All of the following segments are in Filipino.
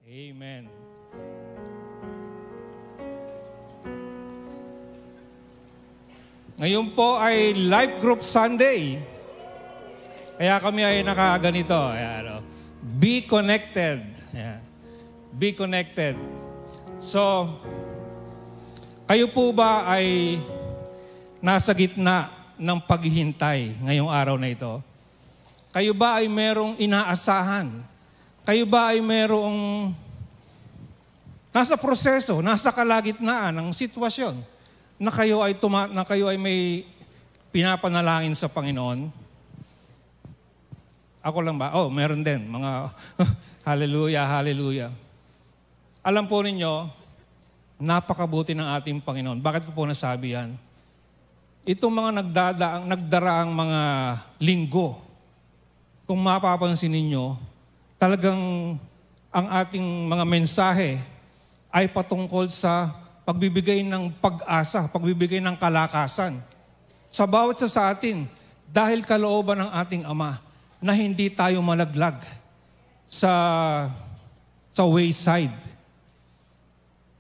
Amen. Ngayon po ay Life Group Sunday. Kaya kami ay nakaganito. Ayan, be connected. Ayan. Be connected. So, kayo po ba ay nasa gitna ng paghihintay ngayong araw na ito? Kayo ba ay merong inaasahan? Kayo ba ay merong nasa proseso, nasa kalagitnaan ng sitwasyon na kayo ay may pinapanalangin sa Panginoon? Ako lang ba? Oh, meron din. Mga hallelujah, hallelujah. Alam po ninyo, napakabuti ng ating Panginoon. Bakit ko po nasabi yan? Itong mga nagdaraang mga linggo, kung mapapansin ninyo, talagang ang ating mga mensahe ay patungkol sa pagbibigay ng pag-asa, pagbibigay ng kalakasan sa bawat sa atin dahil kalooban ng ating Ama na hindi tayo malaglag sa wayside.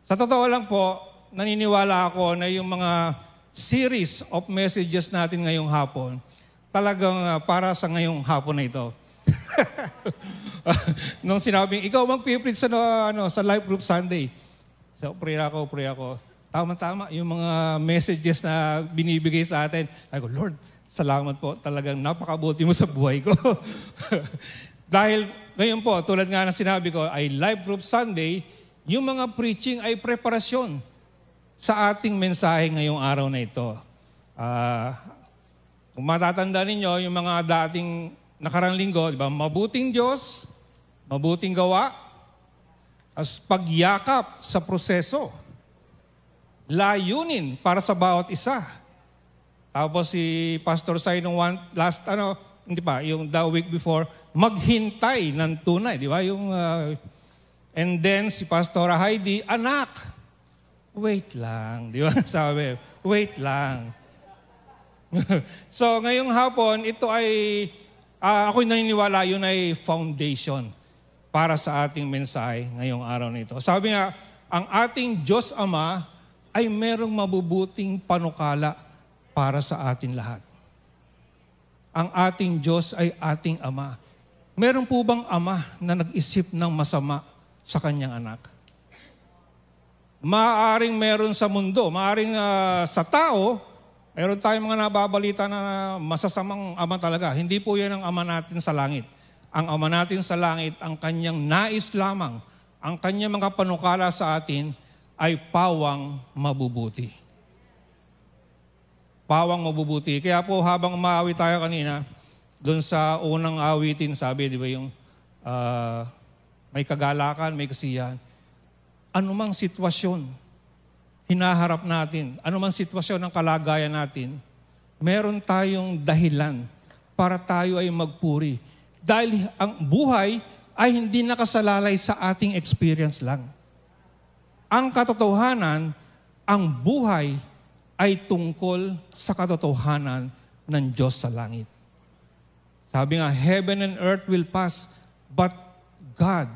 Sa totoo lang po, naniniwala ako na yung mga series of messages natin ngayong hapon, talagang para sa ngayong hapon na ito. Nung sinabing, ikaw mag-preach sa Life Group Sunday. So, pray ako. Tama-tama, yung mga messages na binibigay sa atin. Ay ko, Lord, salamat po. Talagang napakabuti mo sa buhay ko. Dahil ngayon po, tulad nga na sinabi ko, ay Life Group Sunday, yung mga preaching ay preparasyon sa ating mensahe ngayong araw na ito. Kung matatanda ninyo, yung mga dating nakarang linggo, di ba? Mabuting Diyos, mabuting gawa, as pagyakap sa proseso, layunin para sa bawat isa. Tapos si Pastor Sai nung yung the week before, maghintay ng tunay, di ba? And then si Pastor Heidi, anak, wait lang, di ba? Sabi, wait lang. So ngayong hapon, ito ay, ako'y naniniwala yun ay foundation para sa ating mensahe ngayong araw na ito. Sabi nga, ang ating Diyos Ama ay merong mabubuting panukala para sa atin lahat. Ang ating Diyos ay ating Ama. Meron po bang ama na nag-isip ng masama sa kanyang anak? Maaring meron sa mundo, maaring sa tao, meron tayong mga nababalita na masasamang ama talaga. Hindi po yan ang ama natin sa langit. Ang ama natin sa langit, ang kanyang nais lamang, ang kanyang mga panukala sa atin ay pawang mabubuti. Pawang mabubuti. Kaya po habang umaawi tayo kanina, doon sa unang awitin, sabi, di ba yung may kagalakan, may kasiyahan. Anumang sitwasyon, hinaharap natin, anumang sitwasyon ng kalagayan natin, meron tayong dahilan para tayo ay magpuri. Dahil ang buhay ay hindi nakasalalay sa ating experience lang. Ang katotohanan, ang buhay ay tungkol sa katotohanan ng Diyos sa langit. Sabi nga, heaven and earth will pass, but God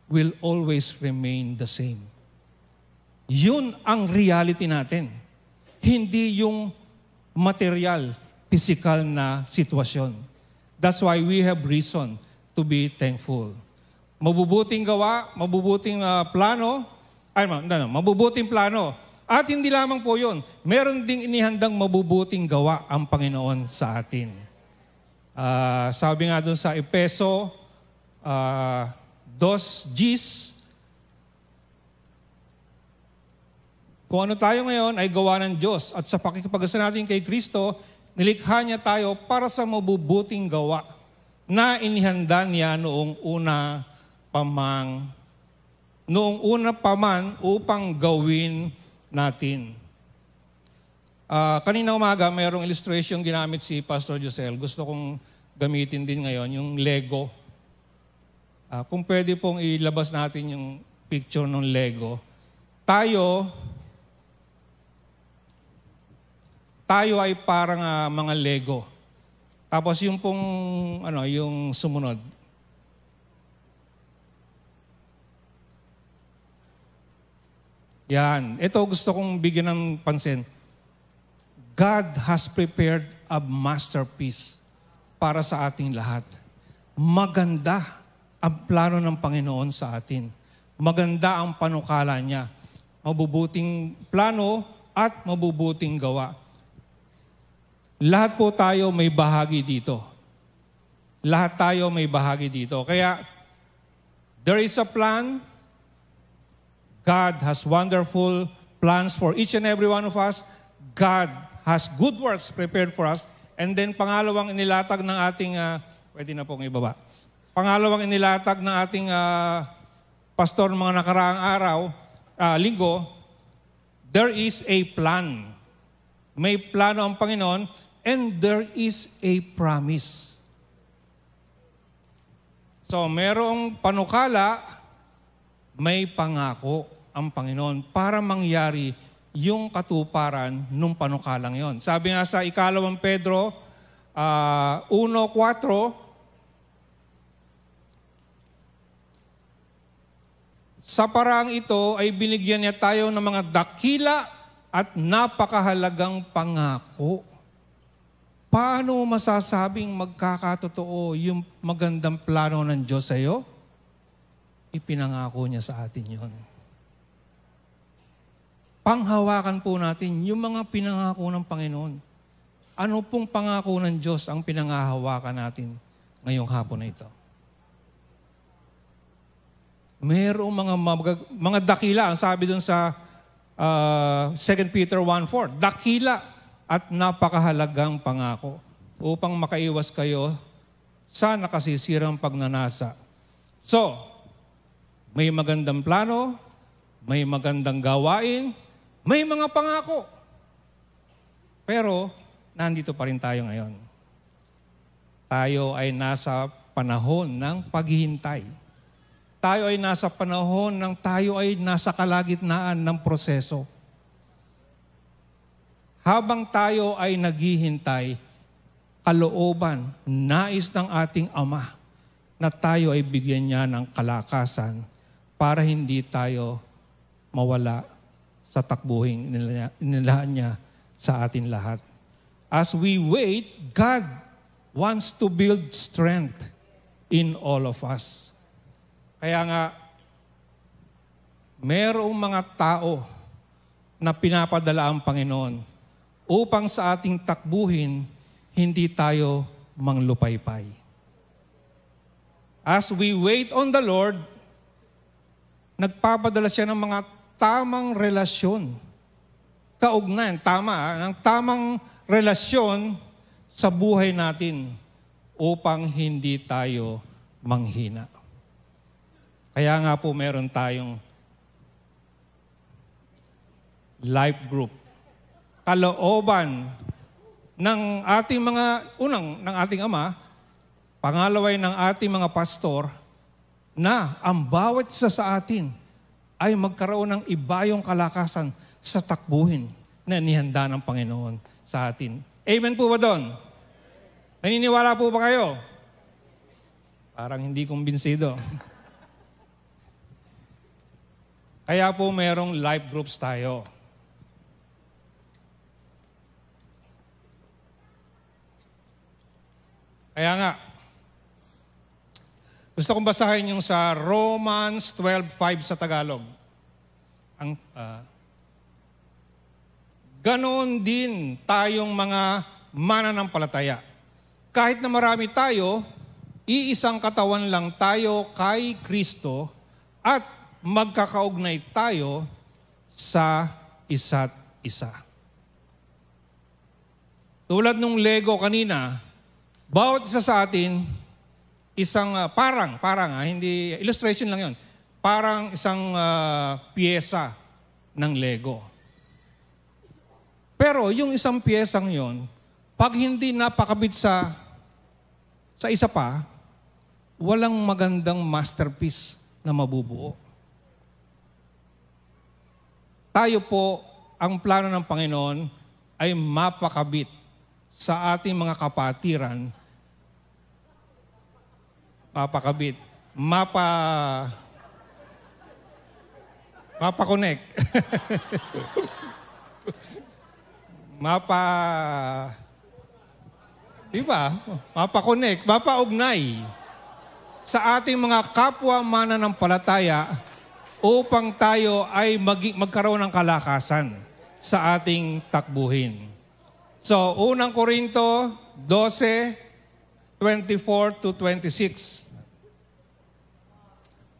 will always remain the same. Yun ang reality natin. Hindi yung material, physical na sitwasyon. That's why we have reason to be thankful. Mabubuting gawa, mabubuting mabubuting plano. At hindi lamang po yun. Meron ding inihandang mabubuting gawa ang Panginoon sa atin. Sabi nga dun sa Efeso 2:10, kung ano tayo ngayon ay gawa ng Diyos at sa pakikipag-asa natin kay Kristo, nilikha niya tayo para sa mabubuting gawa na inihanda niya noong una pa man upang gawin natin. Kanina umaga, mayroong illustration ginamit si Pastor Josel. Gusto kong gamitin din ngayon, yung Lego. Kung pwede pong ilabas natin yung picture ng Lego. Tayo ay parang mga Lego. Tapos yung pong, yung sumunod. Yan. Ito gusto kong bigyan ng pansin. God has prepared a masterpiece para sa ating lahat. Maganda ang plano ng Panginoon sa atin. Maganda ang panukala niya. Mabubuting plano at mabubuting gawa. Lahat po tayo may bahagi dito. Lahat tayo may bahagi dito. Kaya, there is a plan. God has wonderful plans for each and every one of us. God has good works prepared for us. And then pangalawang inilatag ng ating, pwede na pong ibaba. Pangalawang inilatag ng ating pastor ng mga nakaraang araw, linggo, there is a plan. May plano ang Panginoon and there is a promise. So, merong panukala, may pangako ang Panginoon para mangyari yung katuparan nung panukalang yon. Sabi nga sa 2 Pedro 1:4, sa paraang ito ay binigyan niya tayo ng mga dakila at napakahalagang pangako. Paano masasabing magkakatotoo yung magandang plano ng Diyos sa iyo? Ipinangako niya sa atin yon. Panghawakan po natin yung mga pinangako ng Panginoon. Ano pong pangako ng Diyos ang pinanghahawakan natin ngayong hapon na ito? Mayroong mga dakila, ang sabi dun sa 2 Peter 1:4, dakila at napakahalagang pangako upang makaiwas kayo sa nakasisirang pagnanasa. So, may magandang plano, may magandang gawain, may mga pangako. Pero, nandito pa rin tayo ngayon. Tayo ay nasa panahon ng paghihintay. Tayo ay nasa panahon ng tayo ay nasa kalagitnaan ng proseso. Habang tayo ay naghihintay, kalooban, nais ng ating Ama na tayo ay bigyan niya ng kalakasan para hindi tayo mawala sa takbuhing inilaan niya sa atin lahat. As we wait, God wants to build strength in all of us. Kaya nga, merong mga tao na pinapadala ang Panginoon upang sa ating takbuhin, hindi tayo manglupaypay. As we wait on the Lord, nagpapadala siya ng mga tamang relasyon. Kaugnayan, ng tamang relasyon sa buhay natin upang hindi tayo manghina. Kaya nga po meron tayong life group. Kalooban ng ating ng ating Ama, pangalaway ng ating mga pastor, na ang bawat isa sa atin ay magkaroon ng ibayong kalakasan sa takbuhin na inihanda ng Panginoon sa atin. Amen po ba doon? Naniniwala po ba kayo? Parang hindi kumbinsido. Kaya po merong life groups tayo. Kaya nga, gusto kong basahin yung sa Romans 12:5 sa Tagalog. Ganon din tayong mga mananampalataya. Kahit na marami tayo, iisang katawan lang tayo kay Kristo at magkakaugnay tayo sa isa't isa. Tulad nung Lego kanina, bawat isa sa atin, isang hindi illustration lang 'yon. Parang isang piyesa ng Lego. Pero yung isang piyesang 'yon, pag hindi napakabit sa isa pa, walang magandang masterpiece na mabubuo. Tayo po, ang plano ng Panginoon ay mapakabit sa ating mga kapatiran, Mapa-connect. Diba? Mapa-connect, mapa-ugnay sa ating mga kapwa mananampalataya upang tayo ay magkaroon ng kalakasan sa ating takbuhin. So, unang Korinto 12:24-26.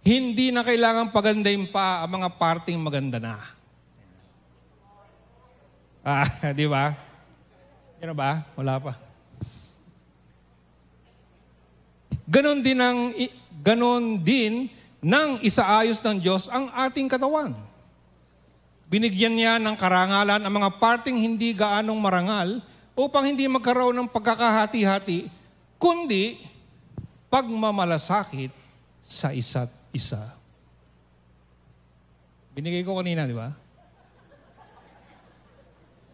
Hindi na kailangan pagandahin pa ang mga parting maganda na. Di ba? Yan ba? Wala pa. Ganon din nang isaayos ng Diyos ang ating katawan. Binigyan niya ng karangalan ang mga parting hindi gaanong marangal upang hindi magkaroon ng pagkakahati-hati, kundi pagmamalasakit sa isa't isa. Binigay ko kanina, di ba?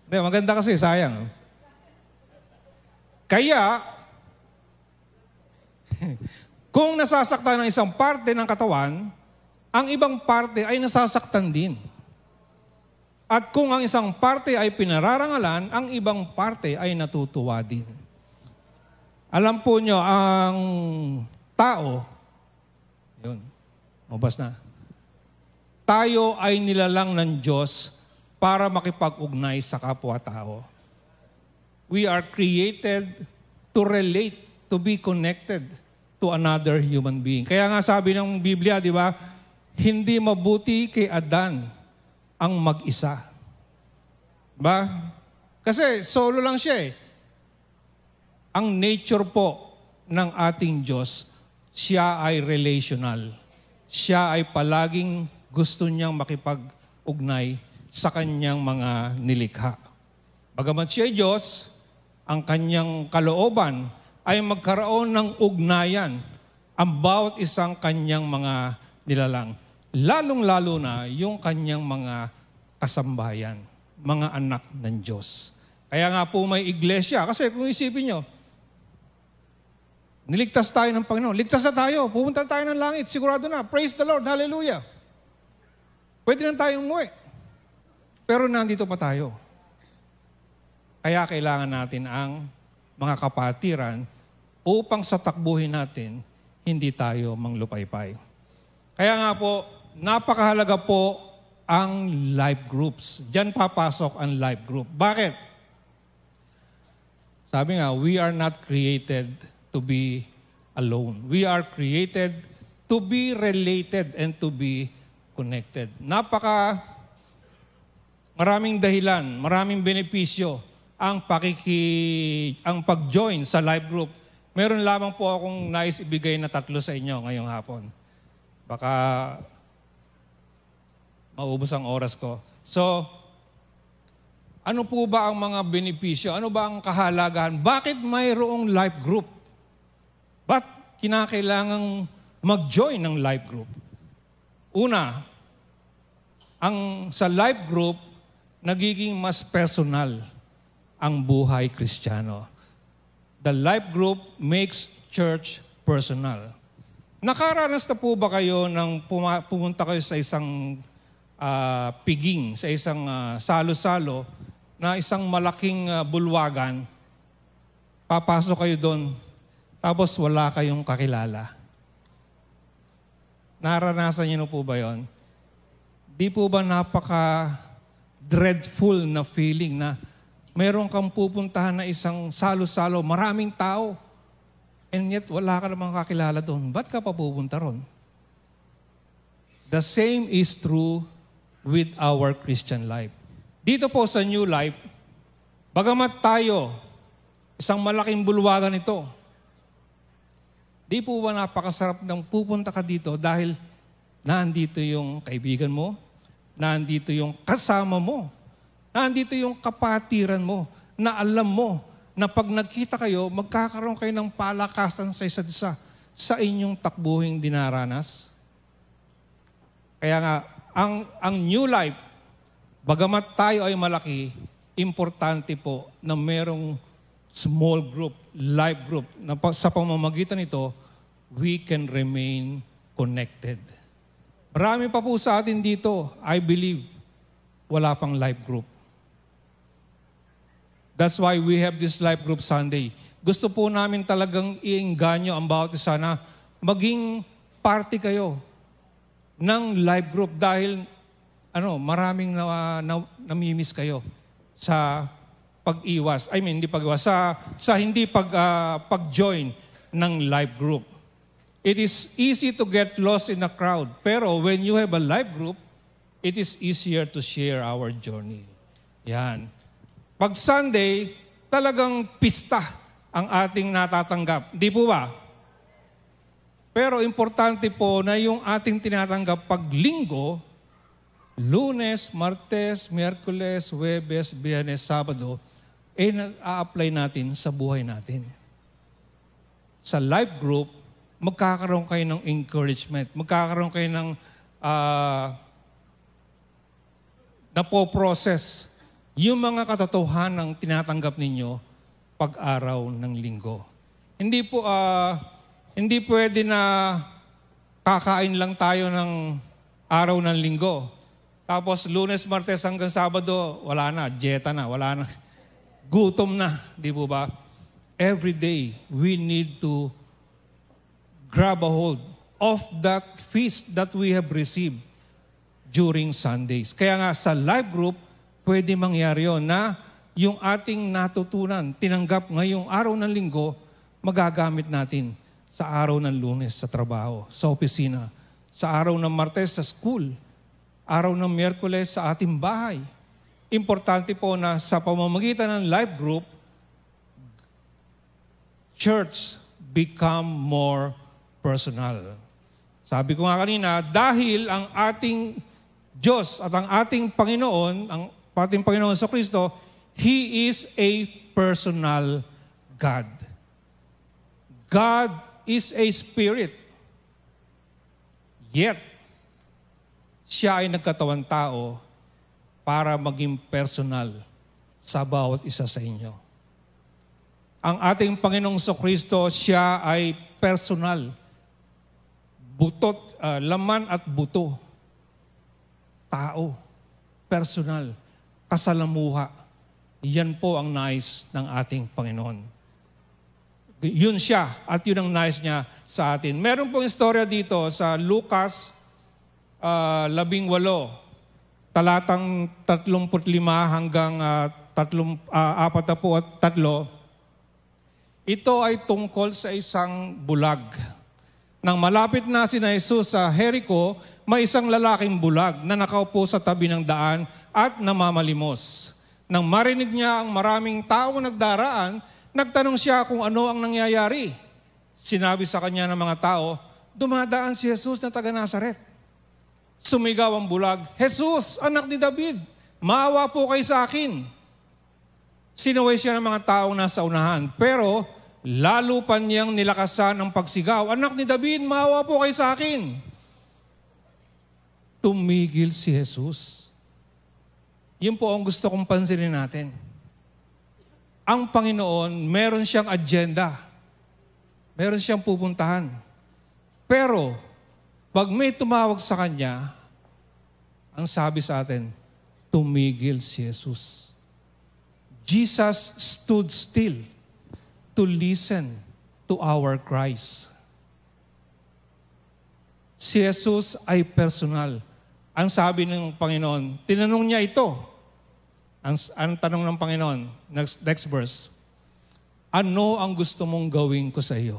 Hindi, maganda kasi, sayang. Kaya, kung nasasaktan ng isang parte ng katawan, ang ibang parte ay nasasaktan din. At kung ang isang parte ay pinararangalan, ang ibang parte ay natutuwa din. Alam po nyo, ang tao, yun, mabas na, tayo ay nilalang ng Diyos para makipag-ugnay sa kapwa-tao. We are created to relate, to be connected to another human being. Kaya nga sabi ng Biblia, di ba, hindi mabuti kay Adan ang mag-isa. Ba? Kasi solo lang siya eh. Ang nature po ng ating Diyos, siya ay relational. Siya ay palaging gusto niyang makipag-ugnay sa kanyang mga nilikha. Bagamat siya ay Diyos, ang kanyang kalooban ay magkaroon ng ugnayan ang bawat isang kanyang mga nilalang. Lalong-lalo na yung kanyang mga kasambayan, mga anak ng Diyos. Kaya nga po may iglesia. Kasi kung isipin nyo, niligtas tayo ng Panginoon. Ligtas na tayo. Pupunta tayo ng langit. Sigurado na. Praise the Lord. Hallelujah. Pwede na tayong umuwi. Pero nandito pa tayo. Kaya kailangan natin ang mga kapatiran upang sa takbuhin natin, hindi tayo manglupaypay. Kaya nga po, napakahalaga po ang life groups. Diyan papasok ang life group. Bakit? Sabi nga, we are not created to be alone. We are created to be related and to be connected. Maraming dahilan, maraming benepisyo ang pag-join sa life group. Meron lamang po akong nais ibigay na 3 sa inyo ngayong hapon. Baka maubos ang oras ko. So, ano po ba ang mga benepisyo? Ano ba ang kahalagahan? Bakit mayroong life group? Ba't kinakailangang mag-join ng life group? Una, sa life group, nagiging mas personal ang buhay Kristiyano. The life group makes church personal. Nakaranas na po ba kayo nang pumunta kayo sa isang piging, sa isang salo-salo, na isang malaking bulwagan, papasok kayo doon, tapos wala kayong kakilala? Naranasan niyo po ba yon? Di po ba napaka-dreadful na feeling na meron kang pupuntahan na isang salo-salo, maraming tao, and yet wala ka namang kakilala doon. Ba't ka pa pupunta ron? The same is true with our Christian life. Dito po sa New Life, bagamat tayo, isang malaking bulwagan ito, di po ba napakasarap ng pupunta ka dito dahil nandito yung kaibigan mo, nandito yung kasama mo, nandito yung kapatiran mo, na alam mo na pag nagkita kayo, magkakaroon kayo ng palakasan sa isa't isa sa inyong takbuhing dinaranas. Kaya nga, ang New Life, bagamat tayo ay malaki, importante po na merong small group, life group, na sa pamamagitan nito, we can remain connected. Marami pa po sa atin dito, I believe, wala pang life group. That's why we have this life group Sunday. Gusto po namin talagang iengganyo ang bawat isa na maging party kayo ng life group dahil maraming namimiss kayo sa pag-iwas. Hindi pag-iwas, sa hindi pag-join ng life group. It is easy to get lost in a crowd, pero when you have a life group, it is easier to share our journey. Yan. Pag Sunday, talagang pista ang ating natatanggap. Di po ba? Pero importante po na yung ating tinatanggap pag linggo, Lunes, Martes, Miyerkules, Huwebes, Biyernes, Sabado, na-apply natin sa buhay natin. Sa life group, magkakaroon kayo ng encouragement. Magkakaroon kayo ng napoprocess yung mga katotohanan ng tinatanggap ninyo pag-araw ng linggo. Hindi pwede na kakain lang tayo ng araw ng linggo. Tapos Lunes, Martes hanggang Sabado, wala na, dieta na, wala na. Gutom na, di po ba? Every day, we need to grab a hold of that feast that we have received during Sundays. Kaya nga sa life group, pwede mangyari yun na yung ating natutunan, tinanggap ngayong araw ng linggo, magagamit natin sa araw ng Lunes sa trabaho, sa opisina, sa araw ng Martes sa school, araw ng Miyerkules sa ating bahay. Importante po na sa pamamagitan ng life group, church become more personal. Sabi ko nga kanina, dahil ang ating Diyos at ang ating Panginoon, ang ating Panginoon sa Kristo, He is a personal God. God is a spirit. Yet, siya ay nagkatawang tao para maging personal sa bawat isa sa inyo. Ang ating Panginoong Kristo, siya ay personal. Butot, laman at buto. Tao. Personal. Kasalamuha. Yan po ang nais ng ating Panginoon. Yun siya at yun ang nais niya sa atin. Meron pong istorya dito sa Lucas 18, talatang 35 hanggang 43. Ito ay tungkol sa isang bulag. Nang malapit na sina Jesus sa Jericho, may isang lalaking bulag na nakaupo sa tabi ng daan at namamalimos. Nang marinig niya ang maraming tao nagdaraan, nagtanong siya kung ano ang nangyayari. Sinabi sa kanya ng mga tao, dumadaan si Jesus na taga Nazaret. Sumigaw ang bulag, Jesus, anak ni David, maawa po kayo sa akin. Sinuway siya ng mga taong nasa unahan, pero lalo pa niyang nilakasan ang pagsigaw, anak ni David, maawa po kayo sa akin. Tumigil si Jesus. Yun po ang gusto kong pansinin natin. Ang Panginoon, meron siyang agenda. Meron siyang pupuntahan. Pero, pag may tumawag sa Kanya, ang sabi sa atin, tumigil si Jesus. Jesus stood still to listen to our cries. Si Jesus ay personal. Ang sabi ng Panginoon, tinanong niya ito. Ang tanong ng Panginoon, next verse, ano ang gusto mong gawin ko sa iyo?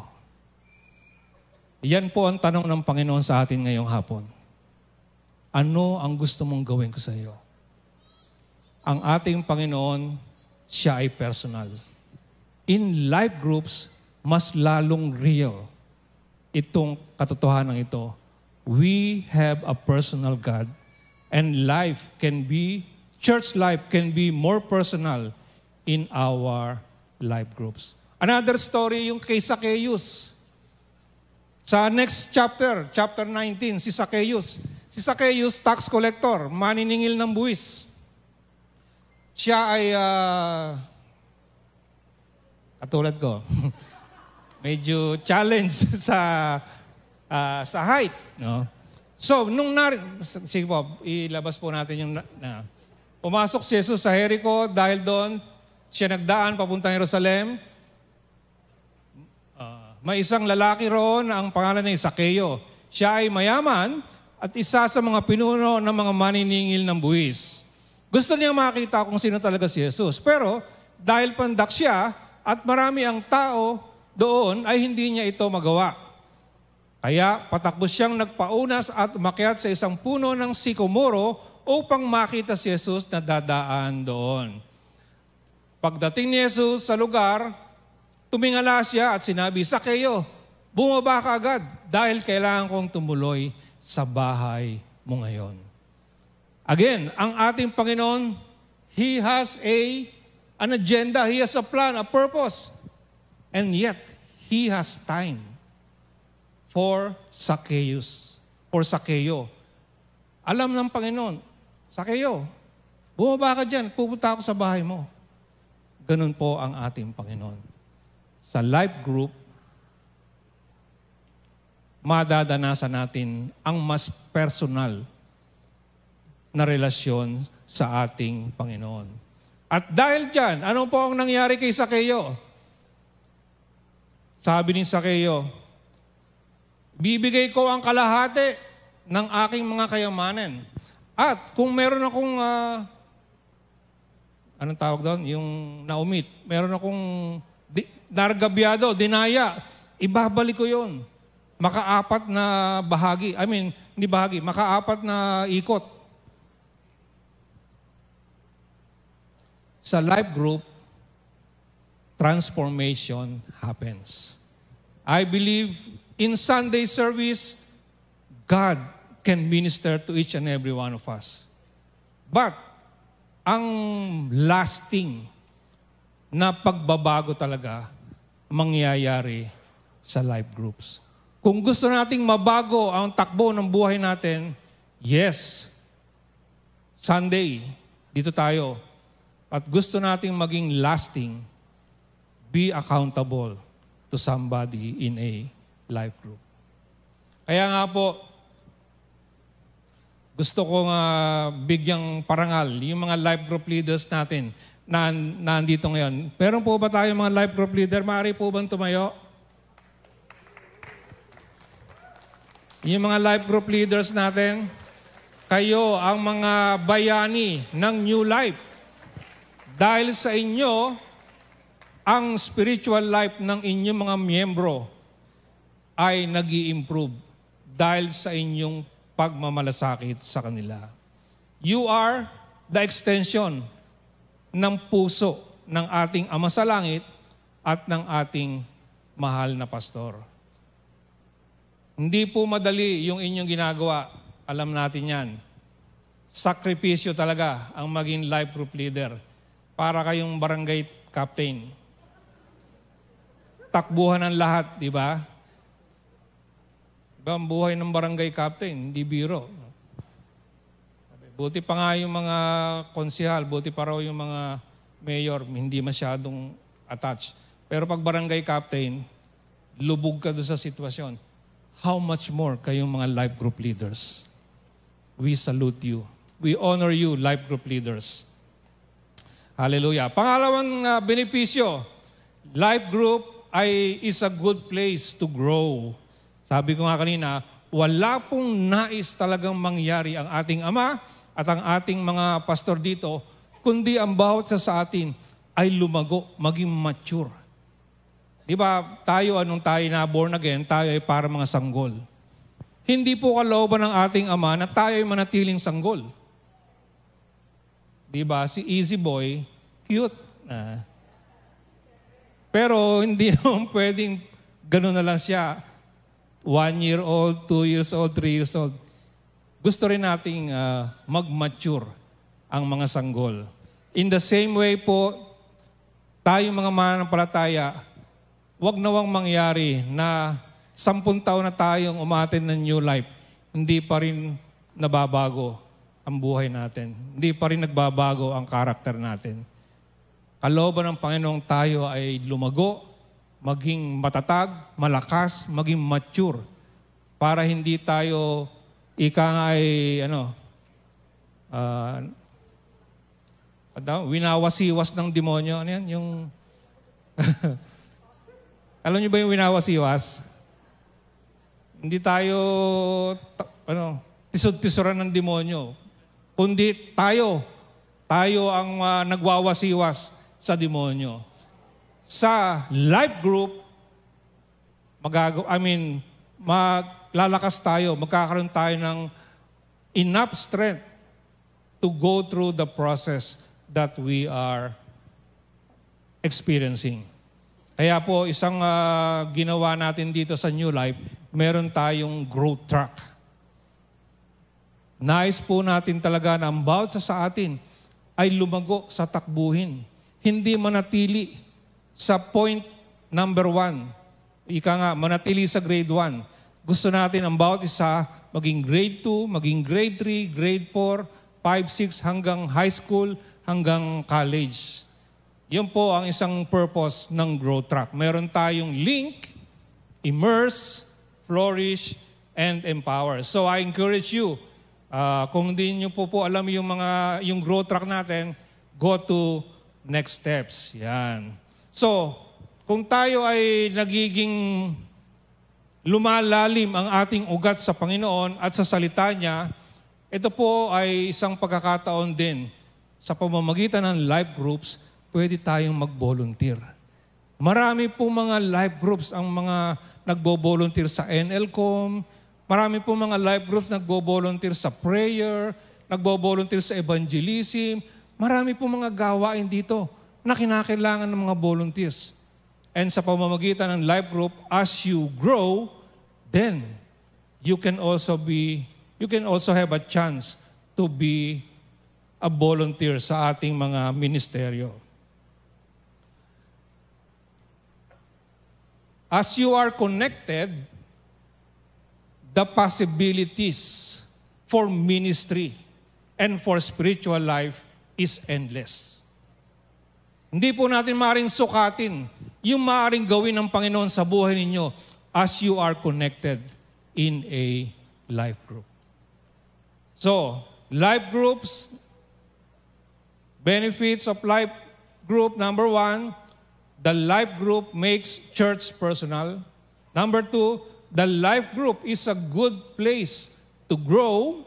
Yan po ang tanong ng Panginoon sa atin ngayong hapon. Ano ang gusto mong gawin ko sa iyo? Ang ating Panginoon, siya ay personal. In life groups, mas lalong real itong katotohanan ito. We have a personal God and church life can be more personal in our life groups. Another story yung kay Zacchaeus. Sa next chapter 19, si Zacchaeus. Si Zacchaeus, tax collector, maniningil ng buwis. Siya ay, katulad ko, medyo challenge sa height. No? So, sige po, ilabas po natin yung pumasok si Jesus sa Jericho dahil doon siya nagdaan papuntang Jerusalem. May isang lalaki roon na ang pangalan ay Zaccheo. Siya ay mayaman at isa sa mga pinuno ng mga maniningil ng buwis. Gusto niya makita kung sino talaga si Jesus. Pero dahil pandak siya at marami ang tao doon ay hindi niya ito magawa. Kaya patakbo siyang nagpaunas at umakyat sa isang puno ng sikomoro upang makita si Jesus na dadaan doon. Pagdating ni Jesus sa lugar, tumingala siya at sinabi, Zaccheo, bumaba ka agad dahil kailangan kong tumuloy sa bahay mo ngayon. Again, ang ating Panginoon, He has an agenda, He has a plan, a purpose. And yet, He has time for Zaccheo. Alam ng Panginoon, Zaccheo, bumaba ka dyan, pupunta ako sa bahay mo. Ganun po ang ating Panginoon. Sa life group, madadanasan natin ang mas personal na relasyon sa ating Panginoon. At dahil dyan, ano po ang nangyari kay Zaccheo? Sabi ni Zaccheo, bibigay ko ang kalahati ng aking mga kayamanan. At kung meron akong, anong tawag doon? Yung naumit. Meron akong nargabyado, dinaya. Ibabalik ko yun. Makaapat na bahagi. Hindi bahagi. Makaapat na ikot. Sa life group, transformation happens. I believe in Sunday service, God can minister to each and every one of us. But, ang lasting na pagbabago talaga mangyayari sa life groups. Kung gusto nating mabago ang takbo ng buhay natin, yes, Sunday, dito tayo. At gusto nating maging lasting, be accountable to somebody in a life group. Kaya nga po, gusto kong bigyang parangal yung mga life group leaders natin na nandito ngayon. Pero po ba tayo mga life group leader? Maaari po bang tumayo? Yung mga life group leaders natin, kayo ang mga bayani ng New Life. Dahil sa inyo, ang spiritual life ng inyong mga miyembro ay nag-i-improve dahil sa inyong pagmamalasakit sa kanila. You are the extension ng puso ng ating Ama sa Langit at ng ating mahal na pastor. Hindi po madali yung inyong ginagawa. Alam natin yan. Sakripisyo talaga ang maging life group leader. Para kayong barangay captain. Takbuhan ng lahat, di ba? Diba ang buhay ng barangay captain, hindi biro. Buti pa nga yung mga konsihal, buti pa raw yung mga mayor, hindi masyadong attached. Pero pag barangay captain, lubog ka doon sa sitwasyon. How much more kayong mga life group leaders? We salute you. We honor you, life group leaders. Hallelujah. Pangalawang benepisyo, life group is a good place to grow. Sabi ko nga kanina, wala pong nais talagang mangyari ang ating Ama at ang ating mga pastor dito, kundi ang bawat sa atin ay lumago, maging mature. Di ba, anong tayo na born again, tayo ay para mga sanggol. Hindi po kalooban ng ating Ama na tayo ay manatiling sanggol. Di ba, si Easy Boy, cute. Pero hindi naman pwedeng gano'n na lang siya. 1 year old, 2 years old, 3 years old. Gusto rin nating mag-mature ang mga sanggol. In the same way po, tayo mga mananampalataya, wag nawang mangyari na 10 taon na tayong umatin ng new life, hindi pa rin nababago ang buhay natin. Hindi pa rin nagbabago ang karakter natin. Kalooban ng Panginoong tayo ay lumago, maging matatag, malakas, maging mature, para hindi tayo ika nga ay, winawasiwas ng demonyo. Ano yan? Yung, alam niyo ba yung winawasiwas? Hindi tayo, tisod-tisuran ng demonyo. Kundi tayo ang nagwawasiwas sa demonyo. Sa life group, maglalakas tayo, magkakaroon tayo ng enough strength to go through the process that we are experiencing. Kaya po, isang ginawa natin dito sa New Life, meron tayong growth track. Nais po natin talaga na ang bawat sa atin ay lumago sa takbuhin. Hindi manatili sa point number 1. Ika nga, manatili sa grade 1. Gusto natin ang bawat isa maging grade 2, maging grade 3, grade 4, 5, 6, hanggang high school, hanggang college. Yun po ang isang purpose ng growth track. Meron tayong link, immerse, flourish, and empower. So I encourage you, kung hindi nyo po alam yung growth track natin, go to next steps. Yan. So, kung tayo ay nagiging lumalalim ang ating ugat sa Panginoon at sa salita niya, ito po ay isang pagkakataon din. Sa pamamagitan ng life groups, pwede tayong mag-volunteer. Marami po mga life groups ang mga nagbo-volunteer sa NLCOM. Marami po mga life groups nagbo-volunteer sa prayer, nagbo-volunteer sa evangelism. Marami po mga gawain dito na kinakailangan ng mga volunteers. And sa pamamagitan ng life group, as you grow, then you can also have a chance to be a volunteer sa ating mga ministeryo. As you are connected, the possibilities for ministry and for spiritual life is endless. Hindi po natin maaaring sukatin yung maaaring gawin ng Panginoon sa buhay ninyo as you are connected in a life group. So, life groups, benefits of life group, number 1, the life group makes church personal. Number 2, the life group is a good place to grow.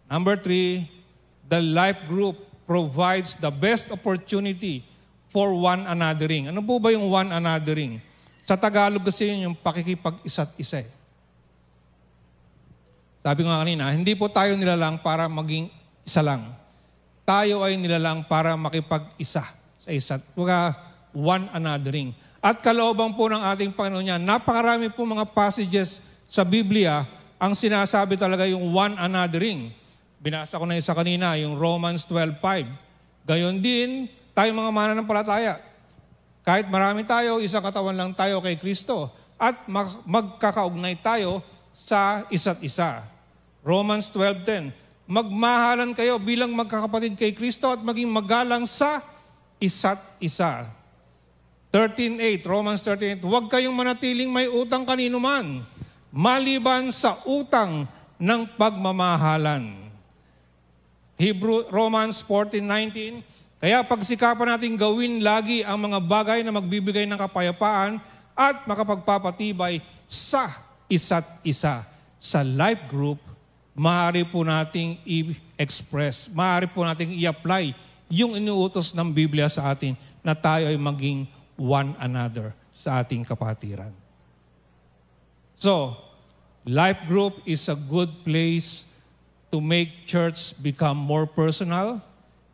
Number 3, the life group provides the best opportunity for one anothering. Ano po ba yung one anothering? Sa Tagalog kasi yun yung pakikipag-isa't isa. Sabi ko nga kanina, hindi po tayo nilalang para maging isa lang. Tayo ay nilalang para makipag-isa sa isa't. One anothering. At kalooban po ng ating Panginoon niya, napakarami po mga passages sa Biblia ang sinasabi talaga yung one anothering. Binasa ko na isa kanina, yung Romans 12:5. Gayon din, tayo mga mananampalataya. Kahit marami tayo, isang katawan lang tayo kay Kristo. At magkakaugnay tayo sa isa't isa. Romans 12:10. Magmahalan kayo bilang magkakapatid kay Kristo at maging magalang sa isa't isa. 13:8, Romans 13:8. Huwag kayong manatiling may utang kanino man, maliban sa utang ng pagmamahalan. Romans 14:19. Kaya pagsikapan natin gawin lagi ang mga bagay na magbibigay ng kapayapaan at makapagpapatibay sa isa't isa. Sa life group, maaari po nating i-express, maaari po nating i-apply yung inuutos ng Biblia sa atin na tayo ay maging one another sa ating kapatiran. So, life group is a good place to make church become more personal.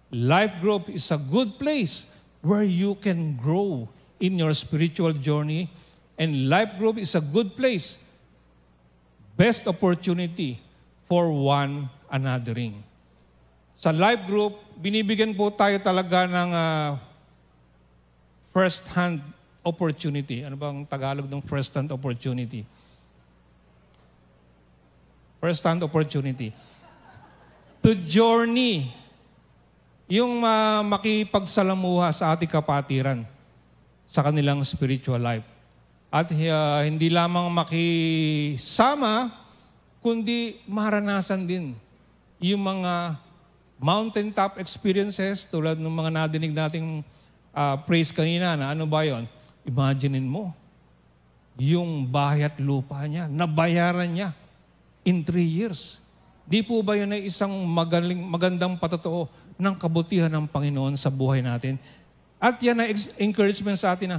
Life group is a good place where you can grow in your spiritual journey. And life group is a good place, best opportunity for one anothering. Sa life group, binibigyan po tayo talaga ng first-hand opportunity. Ano bang Tagalog ng first-hand opportunity? First-hand opportunity. To journey, yung makipagsalamuha sa ating kapatiran sa kanilang spiritual life. At hindi lamang makisama, kundi maranasan din yung mga mountaintop experiences tulad ng mga nadinig nating praise kanina na ano ba yon? Imaginein mo, yung bahay at lupa niya, nabayaran niya in 3 years. Di po ba yun ay isang magandang patotoo ng kabutihan ng Panginoon sa buhay natin? At yan ay encouragement sa atin na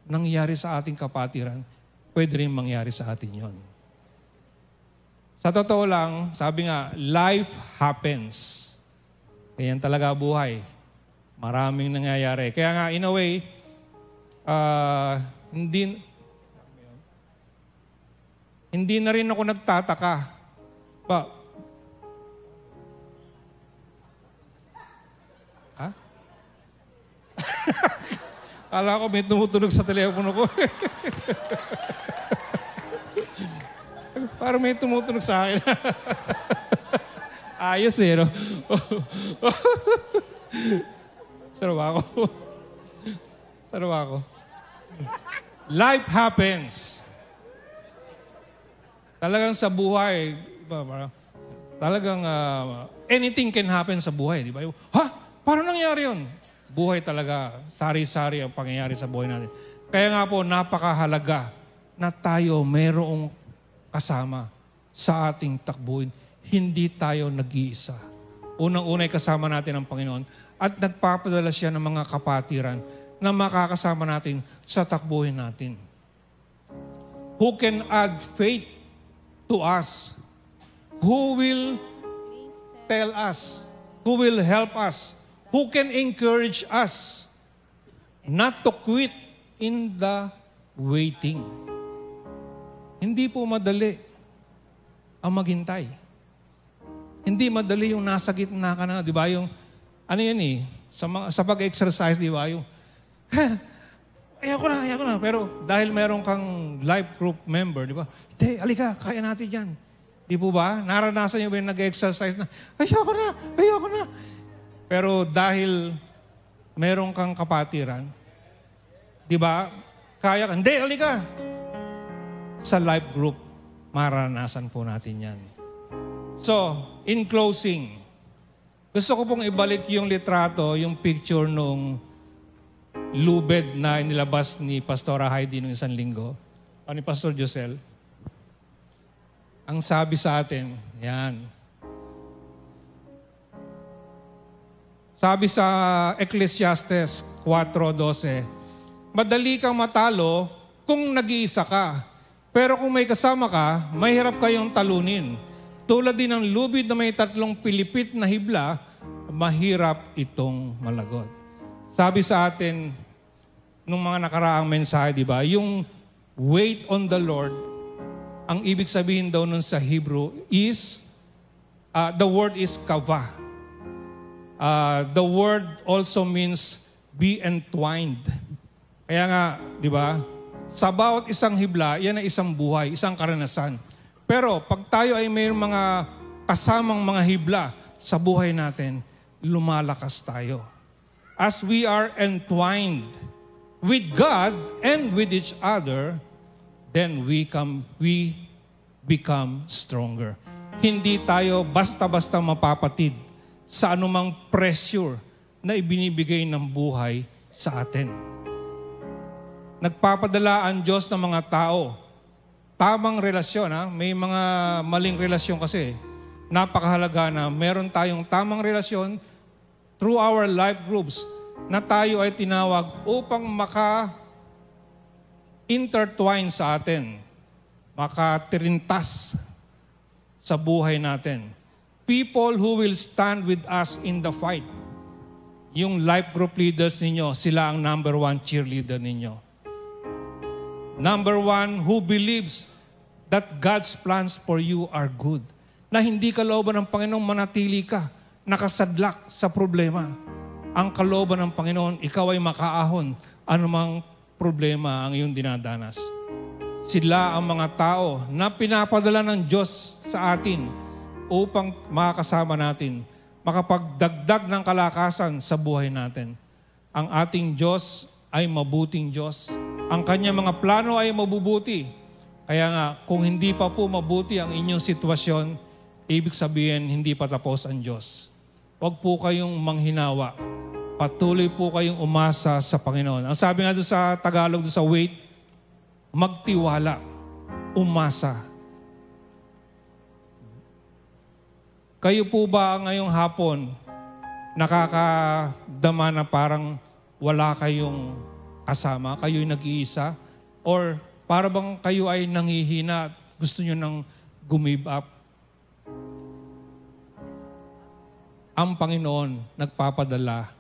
nangyari sa ating kapatiran, pwede rin mangyari sa atin yon. Sa totoo lang, sabi nga, life happens. Kaya talaga buhay. Maraming nangyayari. Kaya nga, in a way, hindi na rin ako nagtataka. Ha? Kala ko may tumutunog sa telepono ko. Parang may tumutunog sa akin. Ayos eh, no? Sarap ako. Sarap ako. Life happens. Talagang sa buhay, talagang anything can happen sa buhay, di ba? Ha? Paano nangyari yun? Buhay talaga, sari-sari ang pangyayari sa buhay natin. Kaya nga po, napakahalaga na tayo mayroong kasama sa ating takbuhin. Hindi tayo nag-iisa. Unang-unay kasama natin ang Panginoon at nagpapadala siya ng mga kapatiran na makakasama natin sa takbuhin natin. Who can add faith to us? Who will tell us? Who will help us? Who can encourage us not to quit in the waiting? Hindi po madali ang maghintay. Hindi madali yung nasa gitna ka na, di ba? Yung, ano yan eh, sa pag-exercise, di ba? Yung, ayoko na. Pero dahil meron kang life group member, di ba? Hindi, alika, kaya natin yan. Di po ba? Naranasan niyo ba yung nag-exercise na, ayoko na. Pero dahil meron kang kapatiran, di ba? Kaya ka, hindi, alika. Sa life group, maranasan po natin yan. So, in closing, gusto ko pong ibalik yung litrato, yung picture nung lubed na inilabas ni Pastora Heidi nung isang linggo, o ni Pastor Josel. Ang sabi sa atin, yan. Sabi sa Ecclesiastes 4:12, madali kang matalo kung nag-iisa ka. Pero kung may kasama ka, mahirap kayong talunin. Tulad din ng lubid na may 3 pilipit na hibla, mahirap itong malagot. Sabi sa atin, nung mga nakaraang mensahe, di ba? Yung wait on the Lord, ang ibig sabihin daw nun sa Hebrew is, the word is kava. The word also means be entwined. Kaya nga, di ba? Sa bawat isang hibla, yan ay isang buhay, isang karanasan. Pero pag tayo ay may mga kasamang mga hibla sa buhay natin, lumalakas tayo. As we are entwined with God and with each other, then we become stronger. Hindi tayo basta-basta mapapatid sa anumang pressure na ibinibigay ng buhay sa atin. Nagpapadala ang Diyos ng mga tao. Tamang relasyon, ha? May mga maling relasyon kasi. Napakahalaga na meron tayong tamang relasyon through our life groups na tayo ay tinawag upang maka-intertwine sa atin, maka-tirintas sa buhay natin. People who will stand with us in the fight. Yung life group leaders ninyo, sila ang number 1 cheerleader ninyo. Number 1, who believes that God's plans for you are good. Na hindi kalooban ng Panginoon manatili ka, nakasadlak sa problema. Ang kalooban ng Panginoon, ikaw ay makaahon anumang problema ang iyong dinadanas. Sila ang mga tao na pinapadala ng Diyos sa atin upang makakasama natin, makapagdagdag ng kalakasan sa buhay natin. Ang ating Diyos ay mabuting Diyos. Ang kanyang mga plano ay mabubuti. Kaya nga, kung hindi pa po mabuti ang inyong sitwasyon, ibig sabihin, hindi pa tapos ang Diyos. Huwag po kayong manghinawa. Patuloy po kayong umasa sa Panginoon. Ang sabi nga doon sa Tagalog, doon sa wait, magtiwala, umasa. Kayo po ba ngayong hapon nakakadama na parang wala kayong kasama, kayo'y nag-iisa? Or para bang kayo ay nanghihina at gusto nyo nang give up? Ang Panginoon nagpapadala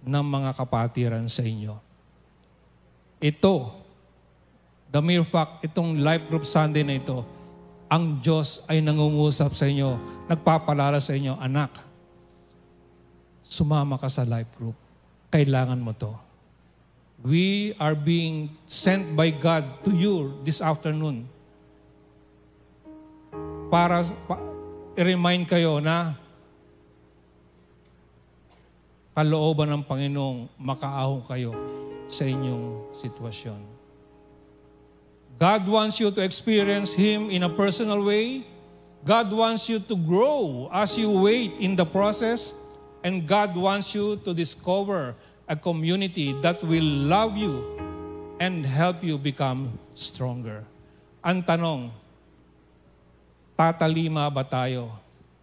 ng mga kapatiran sa inyo. Ito, the mere fact, itong Life Group Sunday na ito, ang Diyos ay nangungusap sa inyo, nagpapalala sa inyo, anak, sumama ka sa Life Group. Kailangan mo to. We are being sent by God to you this afternoon para i-remind kayo na kalooban ng Panginoong makaahon kayo sa inyong sitwasyon. God wants you to experience Him in a personal way. God wants you to grow as you wait in the process. And God wants you to discover a community that will love you and help you become stronger. Ang tanong, tatalima ba tayo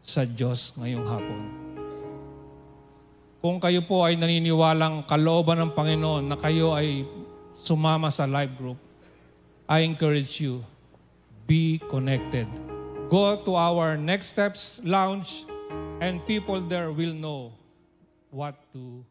sa Diyos ngayong hapon? Kung kayo po ay naniniwalang kalooban ng Panginoon na kayo ay sumama sa life group, I encourage you, be connected. Go to our Next Steps lounge and people there will know what to